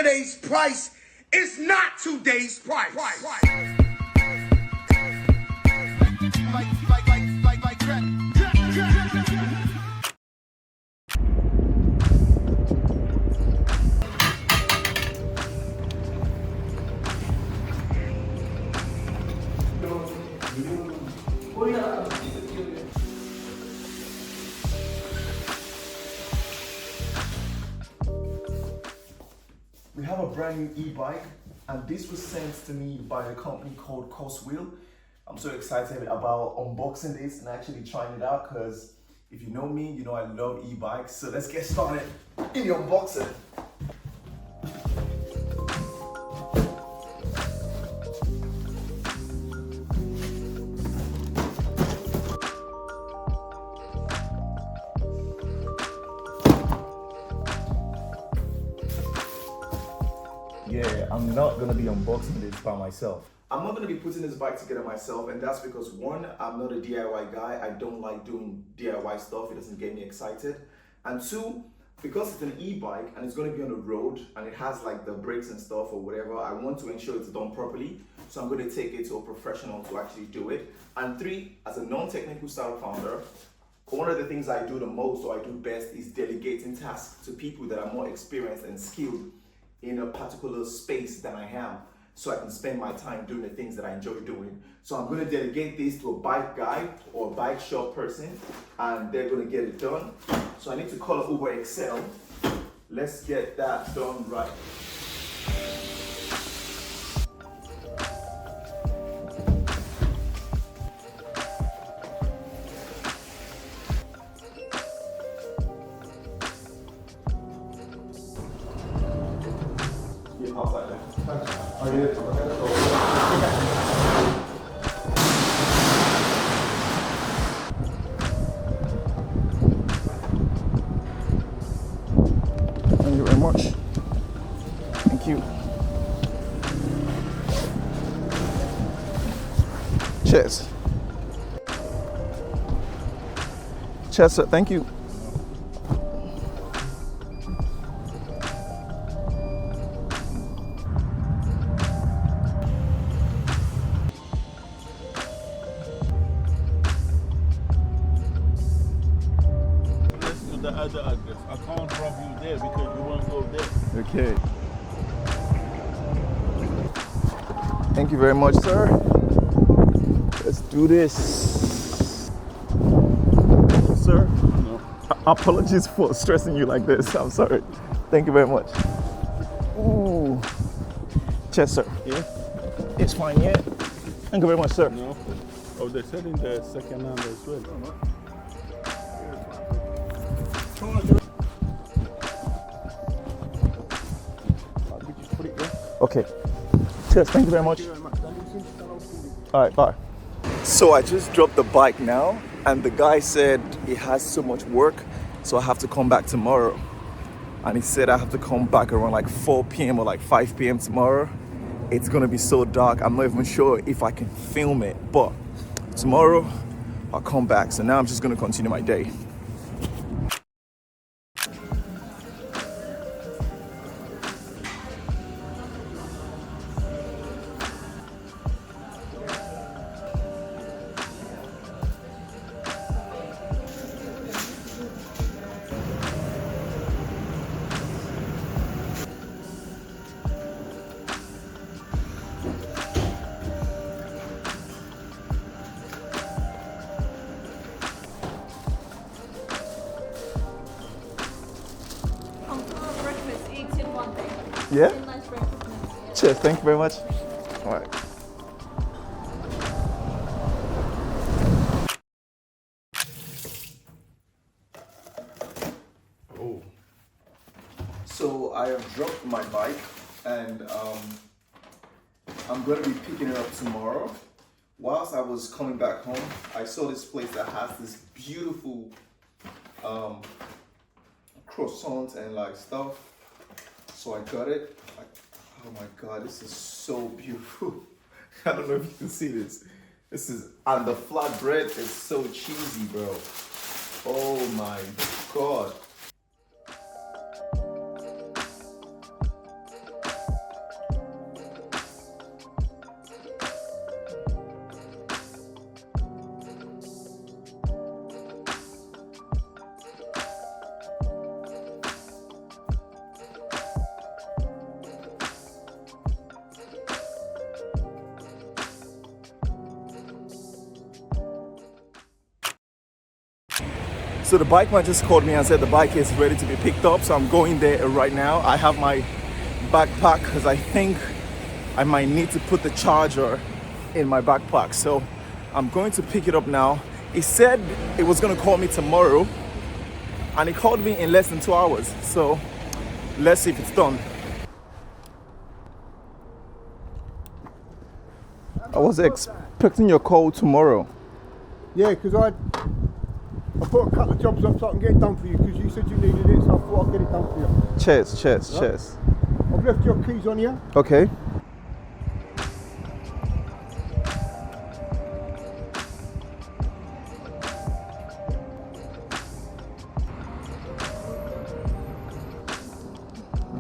Yesterday's price is not today's price. We have a brand new e-bike, and this was sent to me by a company called Coswheel. I'm so excited about unboxing this and actually trying it out, because if you know me, you know I love e-bikes. So let's get started in the unboxing. Yeah, I'm not gonna be unboxing this by myself. I'm not gonna be putting this bike together myself, and that's because one, I'm not a DIY guy. I don't like doing DIY stuff. It doesn't get me excited. And two, because it's an e-bike and it's gonna be on the road and it has like the brakes and stuff or whatever, I want to ensure it's done properly. So I'm gonna take it to a professional to actually do it. And three, as a non-technical startup founder, one of the things I do the most or I do best is delegating tasks to people that are more experienced and skilled in a particular space than I am, so I can spend my time doing the things that I enjoy doing. So I'm gonna delegate this to a bike guy or a bike shop person, and they're gonna get it done. So I need to call it Uber Excel. Let's get that done right. Thank you very much. Thank you. Cheers. Cheers, sir. Thank you. The other address. I can't drop you there because you won't go there. Okay. Thank you very much, sir. Let's do this. Sir? No. Apologies for stressing you like this. I'm sorry. Thank you very much. Ooh. Cheers, sir. Yeah? It's fine, yeah? Thank you very much, sir. No. Oh, they're selling the second hand as well. Okay. Cheers, thank you very much. All right, bye. So I just dropped the bike now, and the guy said it has so much work, so I have to come back tomorrow. And he said I have to come back around like 4 p.m. or like 5 p.m. tomorrow. It's gonna be so dark, I'm not even sure if I can film it, but tomorrow I'll come back. So now I'm just gonna continue my day. Yeah? Cheers, thank you very much. All right. Oh. So I have dropped my bike, and I'm going to be picking it up tomorrow. Whilst I was coming back home, I saw this place that has this beautiful croissant and like stuff. So I got it. Like, oh my God, this is so beautiful. I don't know if you can see this. This is, and the flatbread is so cheesy, bro. Oh my God. So the bike man just called me and said the bike is ready to be picked up. So I'm going there right now. I have my backpack because I think I might need to put the charger in my backpack. So I'm going to pick it up now. He said it was going to call me tomorrow, and he called me in less than 2 hours. So let's see if it's done. I was expecting your call tomorrow. Yeah, because I put a couple of jobs up so I can get it done for you, because you said you needed it, so I thought I'd get it done for you. Cheers. I've left your keys on here. Okay.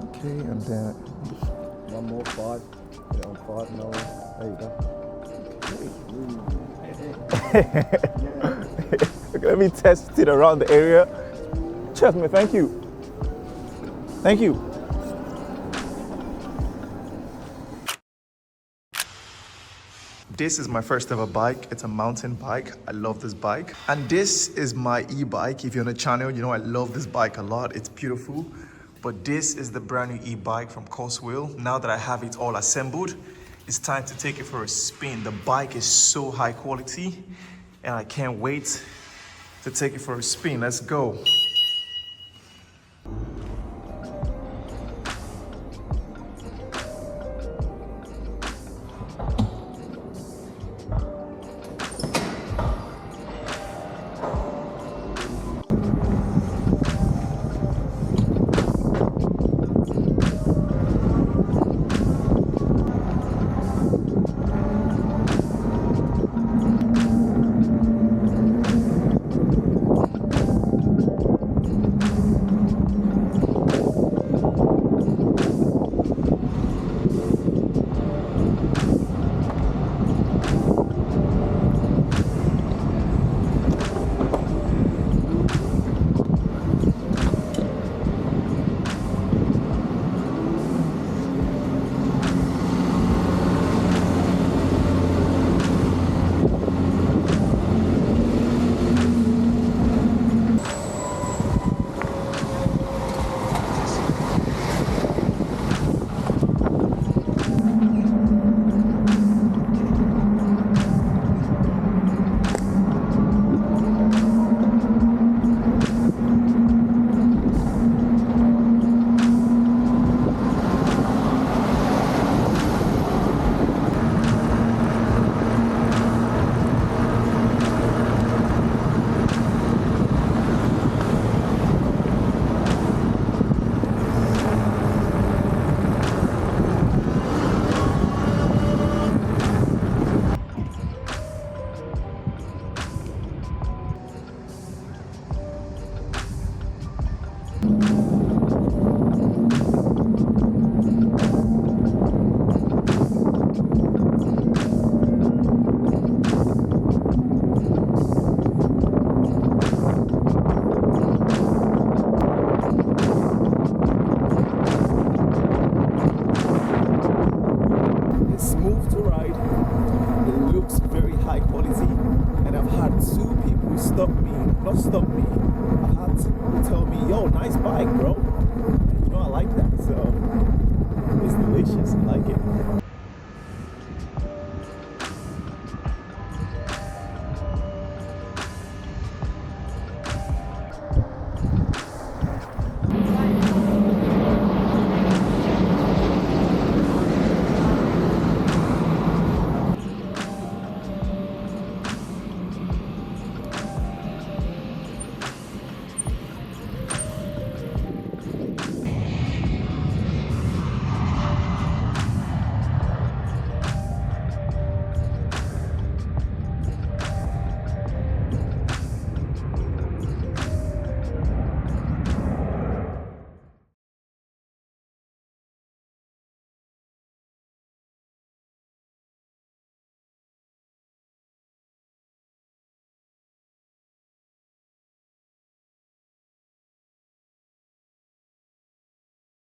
Okay, and then One more, 5. Get it on 5, no. There you go. okay, let me test it around the area. Cheers, man. Thank you. This is my first ever bike. It's a mountain bike. I love this bike. And this is my e-bike. If you're on the channel, you know I love this bike a lot. It's beautiful. But this is the brand new e-bike from Coswheel. Now that I have it all assembled, it's time to take it for a spin. The bike is so high quality and I can't wait to take it for a spin. Let's go. stop